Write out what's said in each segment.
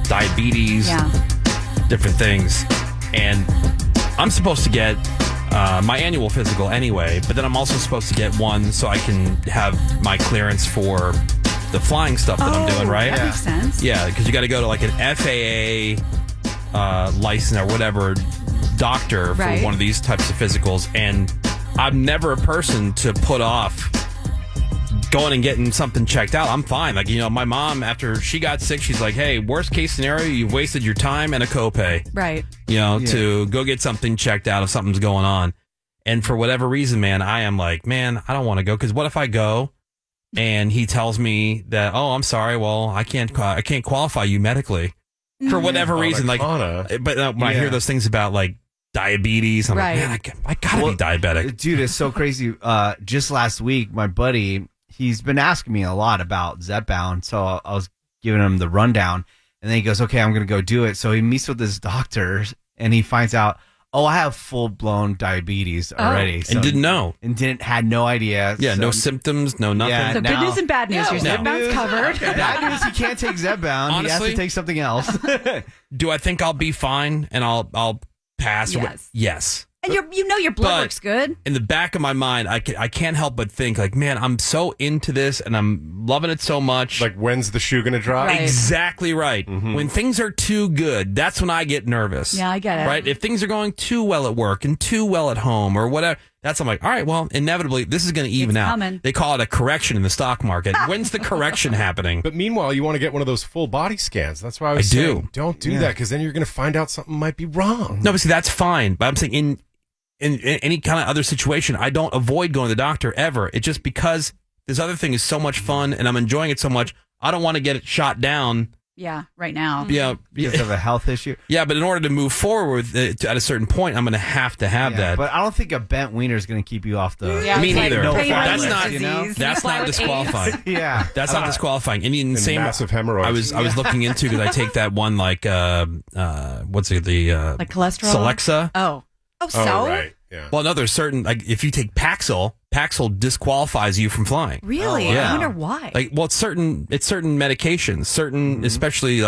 diabetes, different things. And I'm supposed to get my annual physical anyway, but then I'm also supposed to get one so I can have my clearance for the flying stuff that I'm doing, right? That makes sense. Yeah, because you got to go to like an FAA license or whatever doctor for one of these types of physicals, and I'm never a person to put off going and getting something checked out. I'm fine. Like, my mom, after she got sick, she's like, hey, worst case scenario, you've wasted your time and a copay. Right. To go get something checked out if something's going on. And for whatever reason, man, I am like, man, I don't want to go. Because what if I go and he tells me that, oh, I'm sorry, well, I can't qualify you medically for whatever reason. Like, but when I hear those things about like diabetes, I'm like, man, I gotta be diabetic. Dude, it's so crazy. Just last week, my buddy, he's been asking me a lot about Zepbound, so I was giving him the rundown, and then he goes, okay, I'm going to go do it. So he meets with his doctor, and he finds out, I have full-blown diabetes already. So, and didn't know. And had no idea. Yeah, so, no symptoms, no nothing. Yeah, so good news and bad news. Your Zepbound's covered. Bad news, he can't take Zepbound. Honestly, he has to take something else. Do I think I'll be fine and I'll pass? Yes. And your blood works good. In the back of my mind, I can't help but think, like, man, I'm so into this and I'm loving it so much. Like, when's the shoe going to drop? Right. Exactly right. Mm-hmm. When things are too good, that's when I get nervous. Yeah, I get it. Right? If things are going too well at work and too well at home or whatever, I'm like, all right, well, inevitably, this is going to even out. Coming. They call it a correction in the stock market. When's the correction happening? But meanwhile, you want to get one of those full body scans. That's why I was saying, don't do that, because then you're going to find out something might be wrong. No, but see, that's fine. But I'm saying in any kind of other situation, I don't avoid going to the doctor ever. It's just because this other thing is so much fun and I'm enjoying it so much, I don't want to get it shot down. Yeah, right now. Yeah. Because of a health issue. Yeah, but in order to move forward at a certain point, I'm going to have that. But I don't think a bent wiener is going to keep you off the... Me neither. No, that's not disqualifying. That's not disqualifying. I mean, and same massive hemorrhoids. I was looking into, because I take that one like, what's it, like cholesterol? Celexa. Oh, so? Right. Yeah. Well, no, there's certain, like, if you take Paxil disqualifies you from flying. Really? Yeah. I wonder why. Like, well, it's certain medications, especially,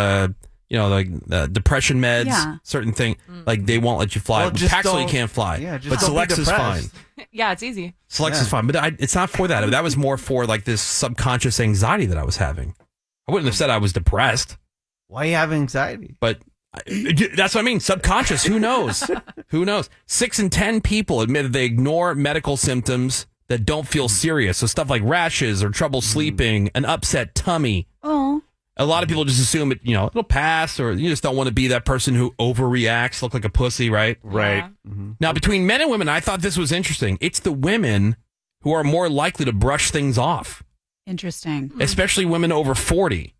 depression meds, certain thing, like, they won't let you fly. Well, Paxil, you can't fly. Yeah, just but Celexa's fine. Yeah, it's easy. Celexa's fine, but it's not for that. That was more for, like, this subconscious anxiety that I was having. I wouldn't have said I was depressed. Why you have anxiety? But that's what I mean. Subconscious. Who knows? Who knows? 6 in 10 people admit that they ignore medical symptoms that don't feel serious. So stuff like rashes or trouble sleeping, an upset tummy. Oh. A lot of people just assume it'll pass, or you just don't want to be that person who overreacts, look like a pussy, right? Right. Yeah. Mm-hmm. Now, between men and women, I thought this was interesting. It's the women who are more likely to brush things off. Interesting. Especially women over 40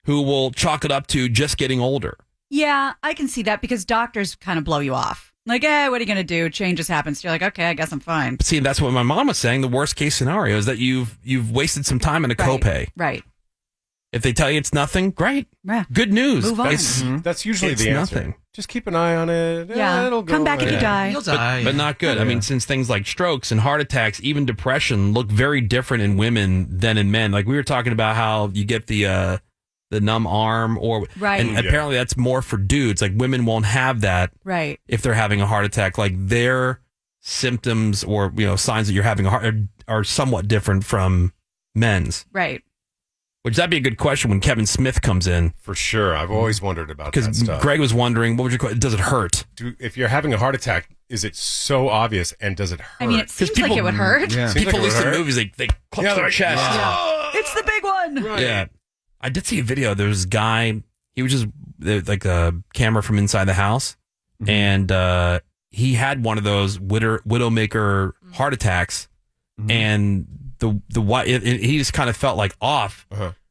who will chalk it up to just getting older. Yeah, I can see that, because doctors kind of blow you off. Like, what are you going to do? Changes happens. You're like, okay, I guess I'm fine. But see, that's what my mom was saying. The worst case scenario is that you've wasted some time in a copay. Right. If they tell you it's nothing, great. Yeah. Good news. Move on. That's usually it's the answer. Nothing. Just keep an eye on it. Yeah. It'll go Come back if you die. You'll die. But not good. I mean, since things like strokes and heart attacks, even depression, look very different in women than in men. Like, we were talking about how you get the numb arm, and apparently that's more for dudes. Like, women won't have that, right? If they're having a heart attack, like, their symptoms or signs that you're having a heart are somewhat different from men's, right? Which that'd be a good question when Kevin Smith comes in, for sure. I've always wondered about that stuff. Because Greg was wondering, what would your question? Does it hurt? If you're having a heart attack, is it so obvious, and does it hurt? I mean, it seems like it would hurt. Yeah. People like listen to movies, they clutch their chest. Yeah. It's the big one. Right. Yeah. I did see a video. There was a guy, he was just like a camera from inside the house, and he had one of those widowmaker heart attacks, and he just kind of felt like off,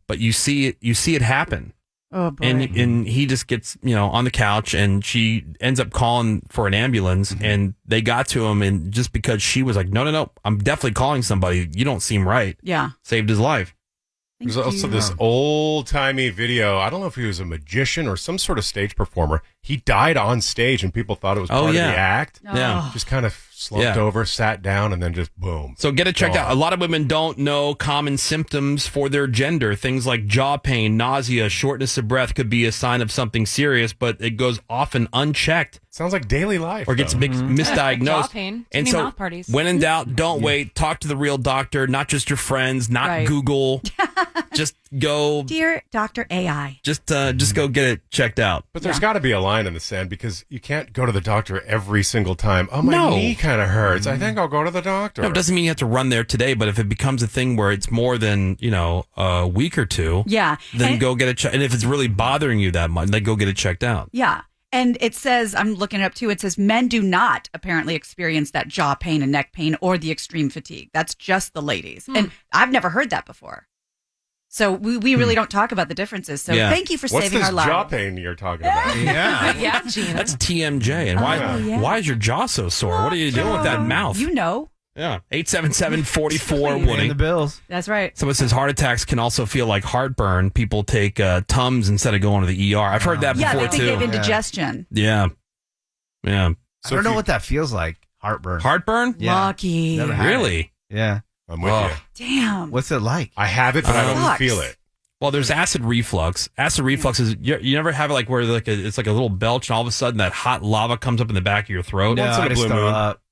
but you see it happen. Oh boy. And he just gets, on the couch, and she ends up calling for an ambulance, and they got to him, and just because she was like, no, I'm definitely calling somebody. You don't seem right. Yeah. Saved his life. There's also this old-timey video. I don't know if he was a magician or some sort of stage performer. He died on stage, and people thought it was part of the act. Yeah. Just kind of slumped over, sat down, and then just boom. So get it checked out. A lot of women don't know common symptoms for their gender. Things like jaw pain, nausea, shortness of breath could be a sign of something serious, but it goes often unchecked. Sounds like daily life. Or gets misdiagnosed. Jaw pain. And so mouth parties. when in doubt, don't wait. Talk to the real doctor, not just your friends, not Google. Just go. Dear Dr. AI. Just go get it checked out. But there's got to be a line in the sand because you can't go to the doctor every single time. Oh, my knee kind of hurts. I think I'll go to the doctor. No, it doesn't mean you have to run there today, but if it becomes a thing where it's more than, a week or two, then go get it checked. And if it's really bothering you that much, then go get it checked out. Yeah. And it says, I'm looking it up too, it says men do not apparently experience that jaw pain and neck pain or the extreme fatigue. That's just the ladies. And I've never heard that before. So we really don't talk about the differences. So thank you for saving our lives. What's this jaw pain you're talking about? Yeah, Gina. That's TMJ. And why is your jaw so sore? What are you doing with that mouth? You know. Yeah. 877-44-Woody. the bills. That's right. Someone says heart attacks can also feel like heartburn. People take Tums instead of going to the ER. I've heard that before, they think too. they have indigestion. Yeah. Yeah. So I don't know what that feels like. Heartburn. Heartburn? Yeah. Lucky. Never had Really? it. Yeah. I'm with you. Damn. What's it like? I have it, but I don't feel it. Well, there's acid reflux. Acid reflux is you never have it like where it's like a little belch, and all of a sudden that hot lava comes up in the back of your throat. No, Once in I a just blue throw moon. up.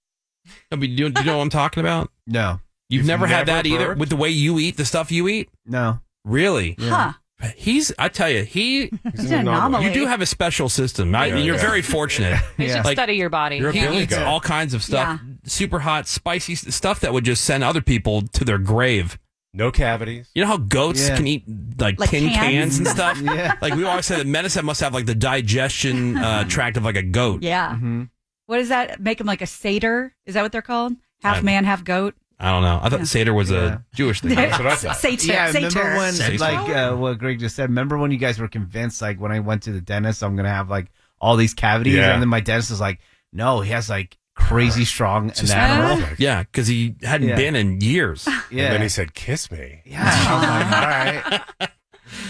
No, but do you know what I'm talking about? No. You've never had that either burped? with the way you eat, the stuff you eat? No. Really? Huh. I tell you, He's It's an anomaly. you do have a special system. You're very fortunate. You should study your body. You're a He Billy eats goat. all kinds of stuff, super hot, spicy stuff that would just send other people to their grave. No cavities. You know how goats can eat like tin cans and stuff? Yeah. Like we always say that medicine must have like the digestion tract of like a goat. Yeah. Mm-hmm. What does that make them like a satyr? Is that what they're called? Half man, half goat? I don't know. I thought Seder was a Jewish thing. That's what I thought. Satyr. Yeah, Satyr. remember when, Satyr. like what Greg just said, remember when you guys were convinced, like when I went to the dentist, I'm going to have like all these cavities? Yeah. And then my dentist was like, no, he has like crazy strong anatomy. Yeah, because he hadn't been in years. Yeah. And then he said, kiss me. Yeah. I was like, all right.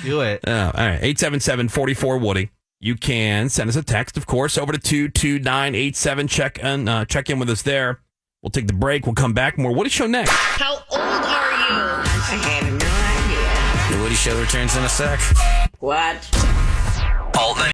Do it. All right. 877-44-Woody. You can send us a text, of course, over to 22987. Check in with us there. We'll take the break. We'll come back. More Woody Show next. How old are you? I have no idea. The Woody Show returns in a sec. What? All night.